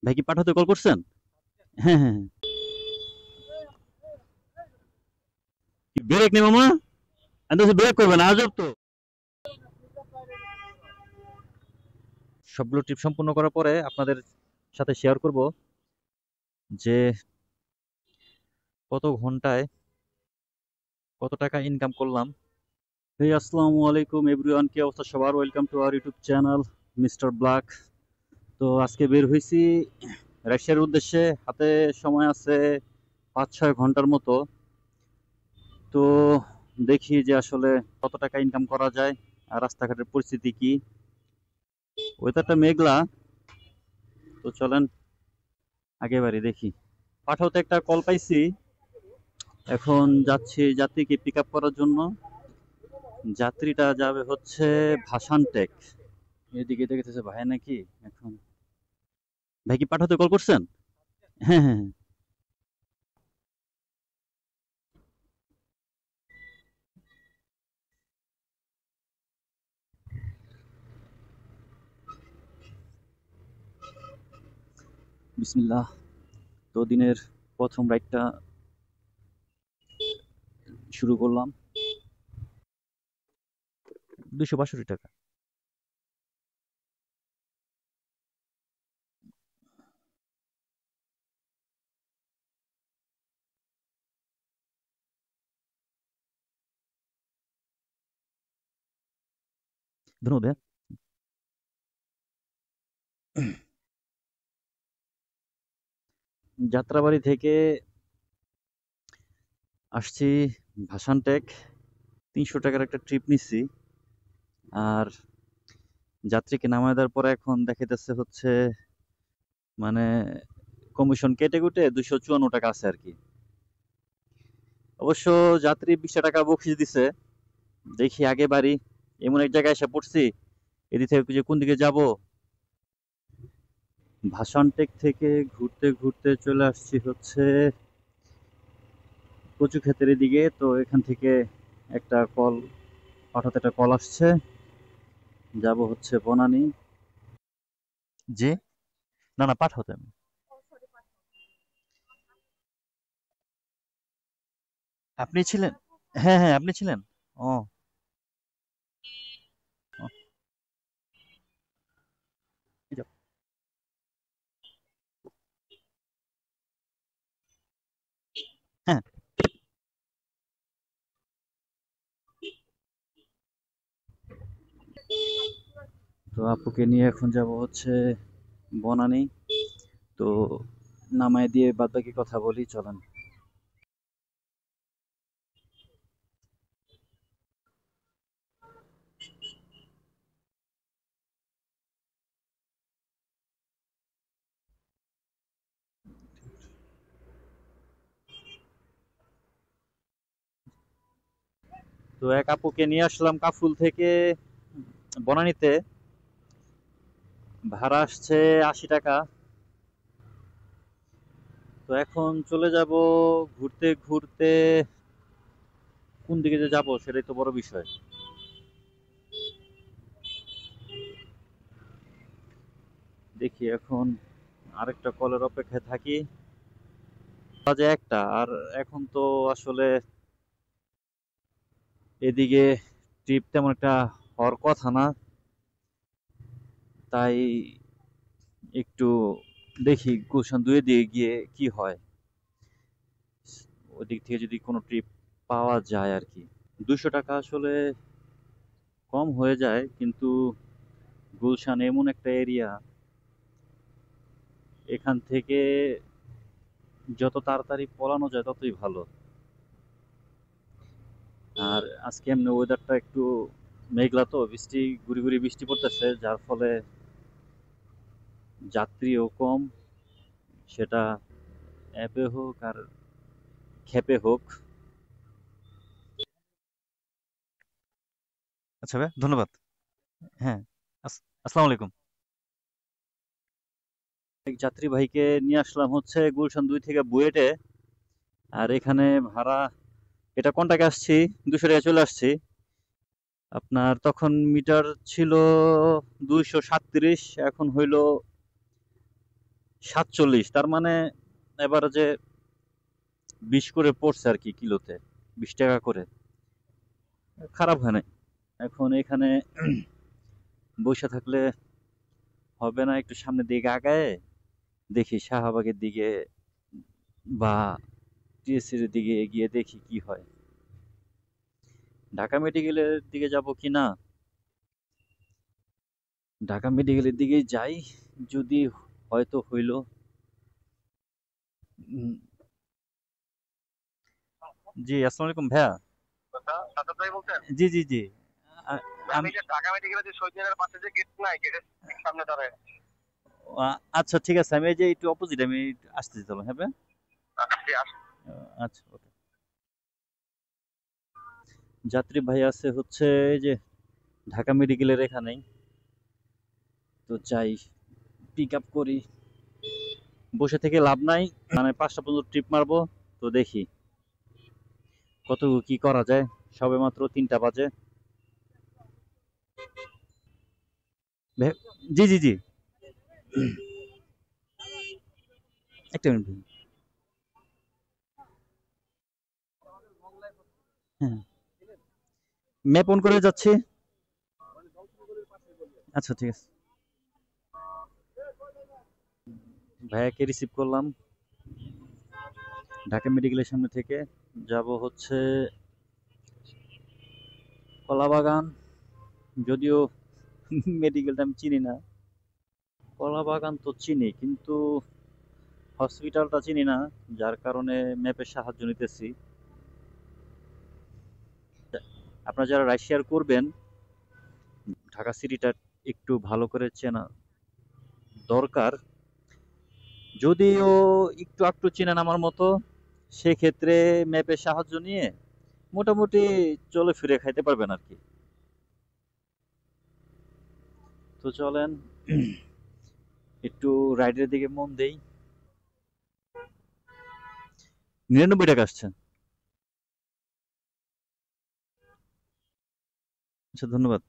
ভাই কি পাঠাতে কল করছেন? হ্যাঁ, হ্যাঁ, হ্যাঁ। কি ব্রেক নেই মামা? আমি তো ব্রেক করবে না, আজব তো। সবগুলো ট্রিপ সম্পূর্ণ করার পরে আপনাদের সাথে শেয়ার করব যে কত ঘন্টায় কত টাকা ইনকাম করলাম। এই আসসালামু আলাইকুম এভরিওয়ান, কি অবস্থা সবার? Welcome to our YouTube channel mister black. তো আজকে বের হইছি রাশিয়ার উদ্দেশ্যে। হাতে সময় আছে 5-6 ঘন্টার মতো। তো দেখি যে আসলে কত টাকা ইনকাম করা যায় আর রাস্তাঘাটের পরিস্থিতি কি। ওয়েদারটা মেঘলা। তো চলেন আগে বাড়ি দেখি। পাঠাওতে একটা কল পাইছি, এখন যাচ্ছি যাত্রীকে পিক আপ করার জন্য। যাত্রীটা যাবে হচ্ছে ভাসানটেক। এদিকে দেখতেছে ভাই নাকি এখন। ভাই কি পাঠাতে কল করছেন? হ্যাঁ, হ্যাঁ, হ্যাঁ। বিসমিল্লাহ। তো দিনের প্রথম রাইডটা শুরু করলাম। 262 টাকা। ধন্যবাদ ভাইয়া। যাত্রাবাড়ি থেকে আসছি ভাসানটেক। 300 টাকার একটা ট্রিপ নিচ্ছি। আর যাত্রীকে নামায় দেওয়ার পরে এখন দেখাইতেছে হচ্ছে মানে কমিশন কেটে কুটে 254 টাকা আছে আর কি। অবশ্য যাত্রী 20 টাকা বকশিস দিছে। দেখি আগে বাড়ি। এমন এক জায়গায় এসে পড়ছি, এদিক থেকে যে কোন দিকে যাব। ভাসানটেক থেকে ঘুরতে ঘুরতে চলে আসছি হচ্ছে কচু ক্ষেতের দিকে। তো এখান থেকে একটা কল পাঠাতে, একটা কল আসছে। যাব হচ্ছে বনানী। যে না না, পাঠাতে আমি। আপনি ছিলেন? হ্যাঁ, হ্যাঁ, আপনি ছিলেন। ও, ও, এই যাও। হ্যাঁ। তো আপুকে নিয়ে এখন যাব হচ্ছে বনানী। তো নামায় দিয়ে বাদবাকি কথা বলি, চলেন। তো এক আপুকে নিয়ে আসলাম কাফুল থেকে বনানীতে। ভাড়া আসছে 80 টাকা। তো এখন চলে যাব ঘুরতে ঘুরতে। কোন দিকে যে যাব সেটাই তো বড় বিষয়। দেখি এখন আরেকটা কলের অপেক্ষায় থাকি। বাজে একটা আর। এখন তো আসলে এদিকে ট্রিপ তেমন একটা হওয়ার কথা না। তাই একটু দেখি গুলশান 2 এর দিকে গিয়ে কি হয়। ওদিক থেকে যদি কোনো ট্রিপ পাওয়া যায় আর কি। 200 টাকা আসলে কম হয়ে যায়, কিন্তু গুলশান এমন একটা এরিয়া, এখান থেকে যত তাড়াতাড়ি পলানো যায় ততই ভালো। আর আজকে এমনি ওয়েদারটা একটু মেঘলা, তো বৃষ্টি গুড়ি গুড়ি বৃষ্টি পড়তেছে, যার ফলে যাত্রীও কম। সেটা অ্যাপে হোক আর খেপে হোক। আচ্ছা ভাই, ধন্যবাদ। হ্যাঁ। আসসালামু আলাইকুম। এক যাত্রী ভাইকে নিয়ে আসলাম হচ্ছে গুলশান 2 থেকে বুয়েটে। আর এখানে ভাড়া, এটা কন্টাক্টে আসছি, 200 টাকা চলে আসছি। আপনার তখন মিটার ছিল 237, এখন হইল 47, তার মানে এবার যে 20 করে পড়ছে আর কি কিলোতে, 20 টাকা করে। খারাপ হয় না। এখন এখানে বসে থাকলে হবে না, একটু সামনের দিকে আগায় দেখি শাহবাগের দিকে বা টিএসসির দিকে এগিয়ে দেখি কি হয়। ঢাকা মেডিকেলের দিকে যাব কি না, ঢাকা মেডিকেলের দিকেই যাই যদি হয়তো হইল। উম, জি আসসালামু আলাইকুম ভাইয়া। কথা সাজ্জাদ ভাই বলছেন? জি জি জি। আ- আমি আম- যে ঢাকা মেডিকেলের যে শহীদ মিনারের পাশে যে গেট নাই, গেটের ঠিক সামনে দাঁড়ায় আছি। আচ্ছা ঠিক আছে, আমি এই যে একটু অপোজিট আমি আসতেছি, চলো হ্যাঁ ভাইয়া? জি, আসুন। আচ্ছা ওকে। যাত্রী ভাই আছে হচ্ছে এই যে ঢাকা মেডিকেলের এখানেই, তো চাই পিক আপ করি। বসে থেকে লাভ নাই, মানে 5টা পর্যন্ত ট্রিপ মারবো। তো দেখি কতটুকু কি করা যায়, সবে মাত্র 3টা বাজে। জি জি জি, একটা মিনিট ভাই। হ্যাঁ, ম্যাপ অন করে যাচ্ছি। আচ্ছা ঠিক আছে। ভাইয়াকে রিসিভ করলাম ঢাকা মেডিকেলের সামনে থেকে। যাব হচ্ছে কলাবাগান। যদিও মেডিকেলটা আমি চিনি না। কলাবাগান তো চিনি, কিন্তু হসপিটালটা চিনি না, যার কারণে ম্যাপের সাহায্য নিতেছি। আপনারা যারা রাইড শেয়ার করবেন, ঢাকা সিটিটা একটু ভালো করে চেনা দরকার। যদিও একটু একটু চেনেন আমার মতো, সেক্ষেত্রে ম্যাপের সাহায্য নিয়ে মোটামুটি চলে ফিরে খাইতে পারবেন আর কি। তো চলেন একটু রাইডের দিকে মন দেই। 99 টাকা আসছে। আচ্ছা ধন্যবাদ।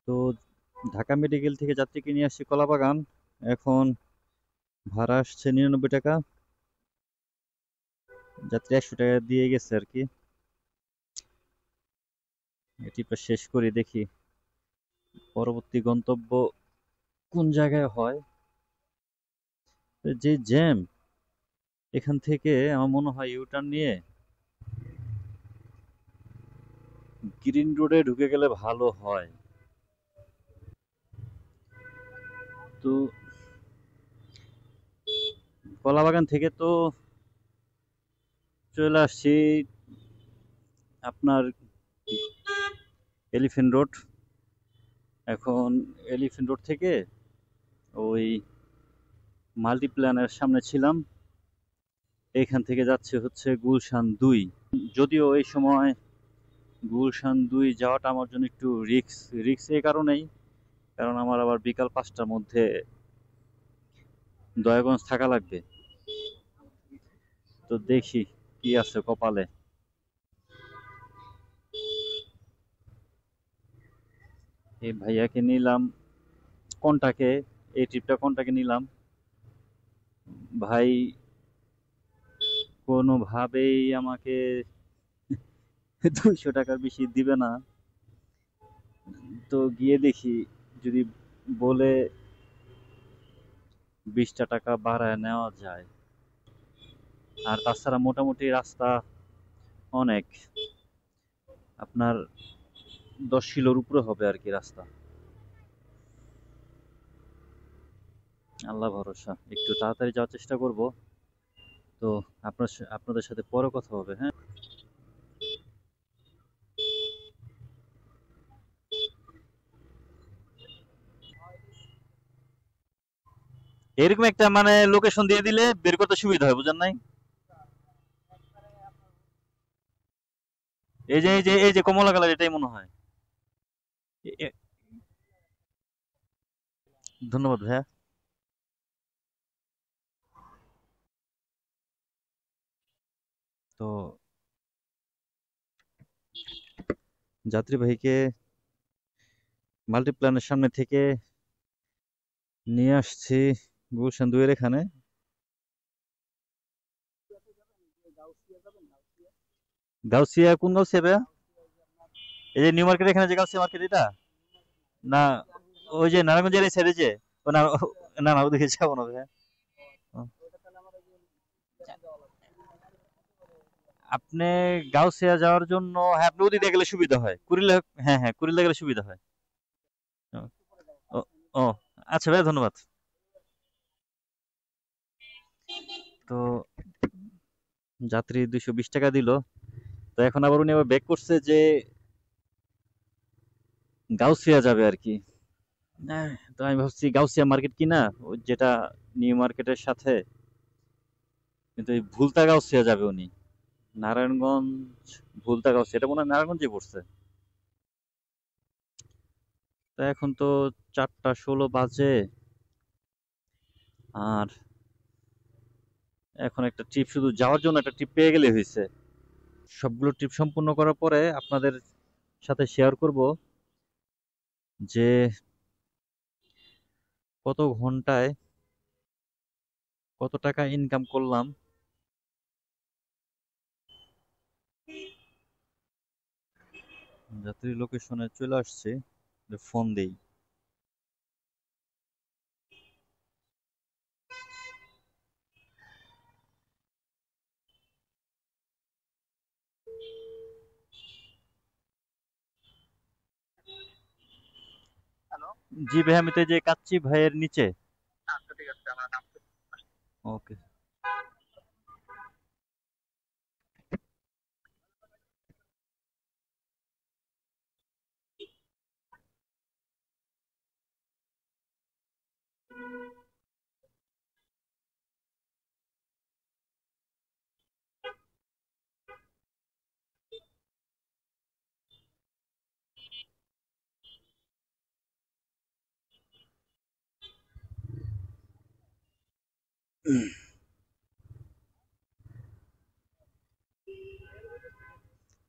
তো ঢাকা মেডিকেল থেকে যাত্রীকে নিয়ে আসছি কলাবাগান। এখন ভাড়া আসছে 99 টাকা। যাত্রী 100 টাকা দিয়ে গেছে আর কি। এটি শেষ করি, দেখি পরবর্তী গন্তব্য কোন জায়গায় হয়। যে জ্যাম, এখান থেকে আমার মনে হয় ইউটার্ন নিয়ে গ্রিন রোডে ঢুকে গেলে ভালো হয়। তো কলাবাগান থেকে তো চলে আসছি আপনার এলিফ্যান্ট রোড। এখন এলিফ্যান্ট রোড থেকে ওই মাল্টিপ্ল্যানের সামনে ছিলাম, এইখান থেকে যাচ্ছে হচ্ছে গুলশান 2। যদিও এই সময় গুলশান 2 যাওয়াটা আমার জন্য একটু রিক্স। রিক্স এই কারণেই, কারণ আমার আবার বিকাল 5টার মধ্যে দয়াগঞ্জ থাকা লাগবে। তো দেখি কি আছে কপালে। এই ভাইয়াকে নিলাম কন্টাকে, এই ট্রিপটা কন্টাকে নিলাম। ভাই কোনোভাবেই আমাকে 200 টাকার বেশি দিবে না। তো গিয়ে দেখি যদি বলে 20টা টাকা বাড়ায় নেওয়া যায়। আর তাছাড়া মোটামুটি রাস্তা অনেক, আপনার 10 কিলোর উপরে হবে আর কি রাস্তা। আল্লাহ ভরসা, একটু তাড়াতাড়ি যাওয়ার চেষ্টা করব। তো আপনাদের সাথে পরে কথা হবে, হ্যাঁ? এরকম একটা মানে লোকেশন দিয়ে দিলে বের করতে সুবিধা হয়, বুঝেন নাই? এই যে কমলা কালার, এটাই মনে হয়। এ- এ- ধন্যবাদ ভাইয়া। তো যাত্রীবাহীকে মাল্টিপ্ল্যানের সামনে থেকে নিয়ে আসছি গুলশান 2 এর এখানে। গাউসিয়া কোন গাউসিয়া ভাইয়া? এই যে নিউ মার্কেট এখানে যে গাউসিয়া মার্কেট এটা? না, ওই যে নারায়ণগঞ্জের এই সাইডে যে, ও না, না না ওদিকে যাবো না ভাইয়া। ও, আপনি গাউসিয়া যাওয়ার জন্য, হ্যাঁ আপনি ওদিকে গেলে সুবিধা হয় কুড়িলে। হ্যাঁ হ্যাঁ কুড়িলে গেলে সুবিধা হয়। ও, ও, ও, আচ্ছা ভাইয়া ধন্যবাদ। তো যাত্রী 220 টাকা দিল। তো এখন আবার উনি আবার ব্যাক করছে যে গাউসিয়া যাবে আর কি। তো আমি ভাবছি গাউসিয়া মার্কেট কিনা, ওই যেটা নিউ মার্কেটের সাথে, কিন্তু এই ভুলতা গাউসিয়া যাবে উনি। নারায়ণগঞ্জ ভুলতা গাউসিয়া, এটা মনে হয় নারায়ণগঞ্জে পড়ছে। তো এখন তো 4টা 16 বাজে। আর এখন একটা ট্রিপ, শুধু যাওয়ার জন্য একটা ট্রিপ পেয়ে গেলে হয়েছে। সবগুলো ট্রিপ সম্পূর্ণ করার পরে আপনাদের সাথে শেয়ার করব যে কত ঘন্টায় কত টাকা ইনকাম করলাম। যাত্রী লোকেশনে চলে আসছে, ফোন দেই। হ্যালো। জি ভাই, আমি তো এই যে কাচ্চি ভাইয়ের নিচে। আচ্ছা ঠিক আছে, আমরা নামতে। ওকে।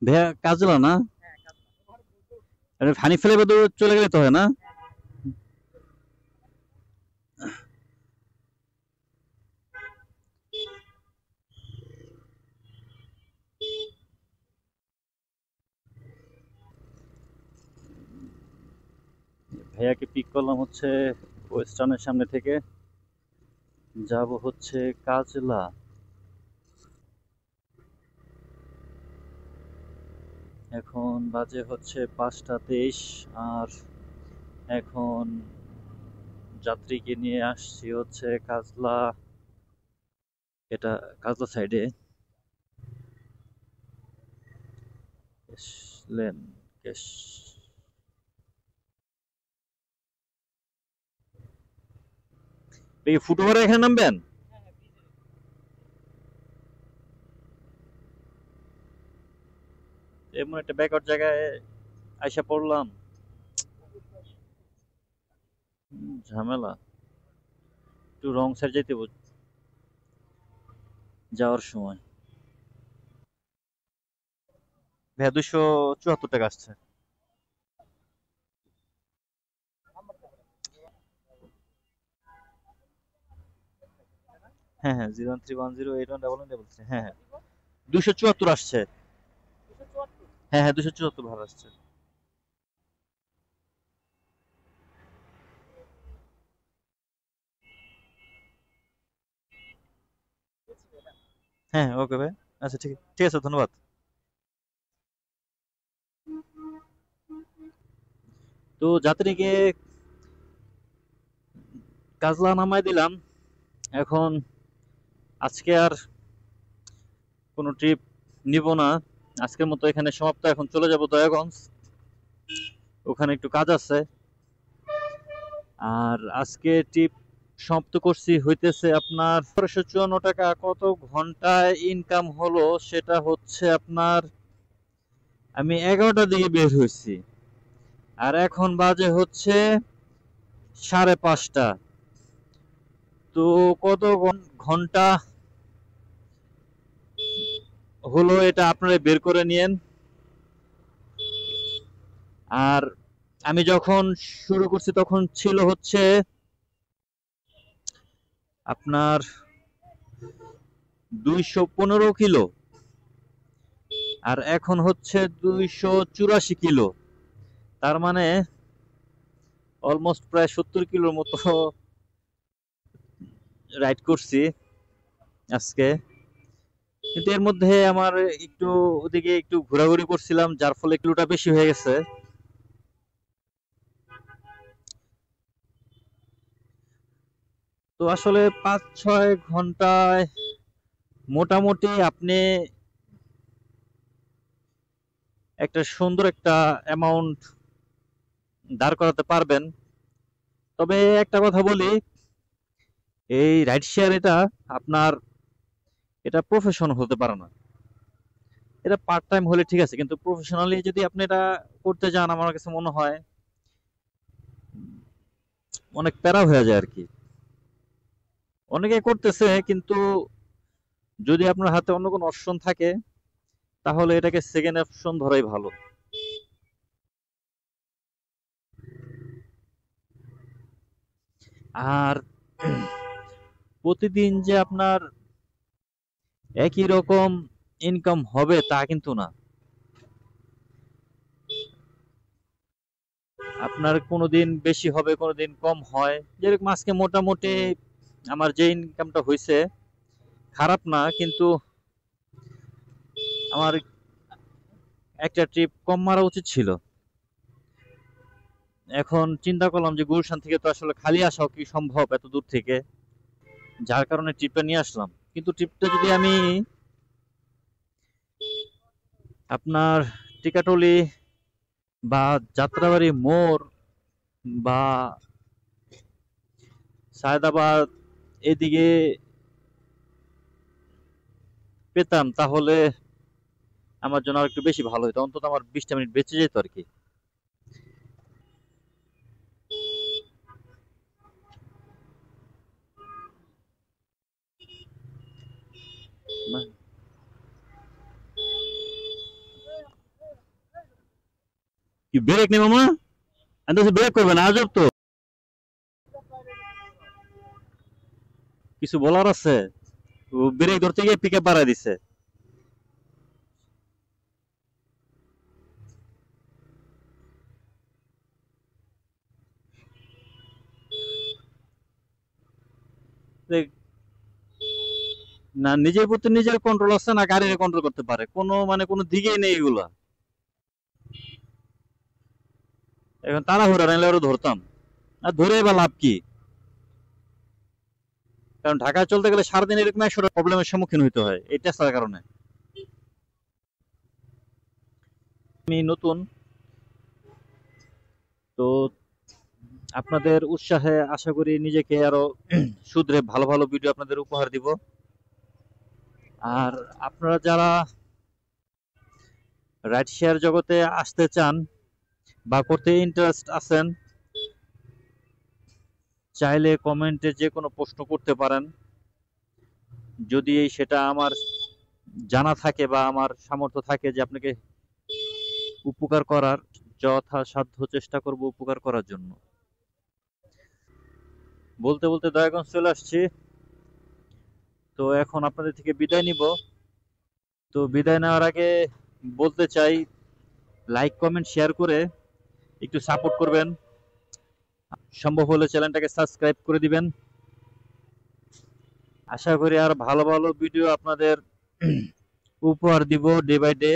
ভাইয়া কাজলা না? আরে ফানি ফেলে চলে গেলে তো হয় না? ভাইয়াকে পিক করলাম হচ্ছে ওয়েস্টার্নের সামনে থেকে, যাব হচ্ছে কাজলা। এখন বাজে হচ্ছে 5টা 23। আর এখন যাত্রীকে নিয়ে আসছি হচ্ছে কাজলা, এটা কাজলা সাইডে লেন কেশ। এই ফুটওভারে এখানে নামবেন? এমন একটা ব্যাকওয়ার্ড জায়গায় আইসা পড়লাম। ঝামেলা, একটু রং সাইড যেতে যাওয়ার সময়। ভাইয়া 274 টাকা আসছে। হ্যাঁ হ্যাঁ, 01310811133। হ্যাঁ হ্যাঁ, 274 আসছে। হ্যাঁ হ্যাঁ, 274 ভাড়া আসছে। হ্যাঁ ওকে ভাই। আচ্ছা ঠিক ঠিক আছে, ধন্যবাদ। তো যাত্রীকে কাজলা নামায় দিলাম। এখন আজকে আর কোনো ট্রিপ নিব না, আজকের মতো এখানে সমাপ্ত। এখন চলে যাব দয়াগঞ্জ, ওখানে একটু কাজ আছে। আর আজকে ট্রিপ সমাপ্ত করছি হইতেছে আপনার 1254 টাকা। কত ঘন্টায় ইনকাম হলো সেটা হচ্ছে আপনার, আমি 11টার দিকে বের হয়েছি, আর এখন বাজে হচ্ছে 5:30। তো কত ঘন্টা হলো এটা আপনারা বের করে নিয়েন। আর আমি যখন শুরু করছি তখন ছিল হচ্ছে আপনার 215 কিলো, আর এখন হচ্ছে 284 কিলো। তার মানে অলমোস্ট প্রায় 70 কিলোর মতো রাইড করছি আজকে। কিন্তু এর মধ্যে আমার একটু ওদিকে একটু ঘোরাঘুরি করছিলাম, যার ফলে কিলোটা বেশি হয়ে গেছে। তো আসলে 5-6 ঘন্টায় মোটামুটি আপনি একটা সুন্দর একটা অ্যামাউন্ট দাঁড় করাতে পারবেন। তবে একটা কথা বলি, এই রাইড শেয়ার আপনার এটা প্রফেশন হতে পারে না। এটা পার্ট টাইম হলে ঠিক আছে, কিন্তু প্রফেশনালি যদি আপনি এটা করতে যান, আমার কাছে মনে হয় অনেক প্যারা হয়ে যায় আর কি। অনেকে করতেছে, কিন্তু যদি আপনার হাতে অন্য কোনো অপশন থাকে, তাহলে এটাকে সেকেন্ড অপশন ধরাই ভালো। আর প্রতিদিন যে আপনার একই রকম ইনকাম হবে তা কিন্তু না। আপনার কোনোদিন বেশি হবে, কোনোদিন কম হয়। যেরকম আজকে মোটামুটি আমার যে ইনকামটা হয়েছে খারাপ না, কিন্তু আমার একটা ট্রিপ কম মারা উচিত ছিল। এখন চিন্তা করলাম যে গুলশান থেকে তো আসলে খালি আসাও কি সম্ভব এত দূর থেকে, যার কারণে ট্রিপটা নিয়ে আসলাম। কিন্তু ট্রিপটা যদি আমি আপনার টিকাটলি বা যাত্রাবাড়ি মোড় বা সায়দাবাদ এদিকে পেতাম, তাহলে আমার জন্য আর একটু বেশি ভালো হতো, অন্তত আমার 20টা মিনিট বেঁচে যেত আর কি। না- কি ব্রেক নেই মামা? আমি তো ব্রেক করবে না, আজব তো। কিছু বলার আছে? ও ব্রেক ধরতে গিয়ে পিক আপ বাড়ায় দিছে। দেখ, না নিজের প্রতি নিজের কন্ট্রোল আছে, না গাড়ির কন্ট্রোল করতে পারে, কোনো মানে কোনো দিকেই নেই এগুলা। এখন তাড়াহুড়া নাইলে আরো ধরতাম, আর ধরে বা লাভ কি? কারণ ঢাকায় চলতে গেলে সারাদিন এরকম 100টা প্রবলেমের সম্মুখীন হইতে হয় এই টেসলার কারণে। আমি নতুন, তো আপনাদের উৎসাহে আশা করি নিজেকে আরো শুধরে ভালো ভালো ভিডিও আপনাদের উপহার দিব। আর আপনারা যারা রাইড শেয়ার জগতে আসতে চান বা করতে ইন্টারেস্ট আছেন, চাইলে কমেন্টে যে কোনো প্রশ্ন করতে পারেন। যদি সেটা আমার জানা থাকে বা আমার সামর্থ্য থাকে যে আপনাকে উপকার করার, যথাসাধ্য চেষ্টা করব উপকার করার জন্য। বলতে বলতে দয়াগঞ্জ চলে আসছি, তো এখন আপনাদের থেকে বিদায় নিব। তো বিদায় নেওয়ার আগে বলতে চাই, লাইক কমেন্ট শেয়ার করে একটু সাপোর্ট করবেন। সম্ভব হলে চ্যানেলটাকে সাবস্ক্রাইব করে দিবেন। আশা করি আর ভালো ভালো ভিডিও আপনাদের উপহার দিব ডে বাই ডে।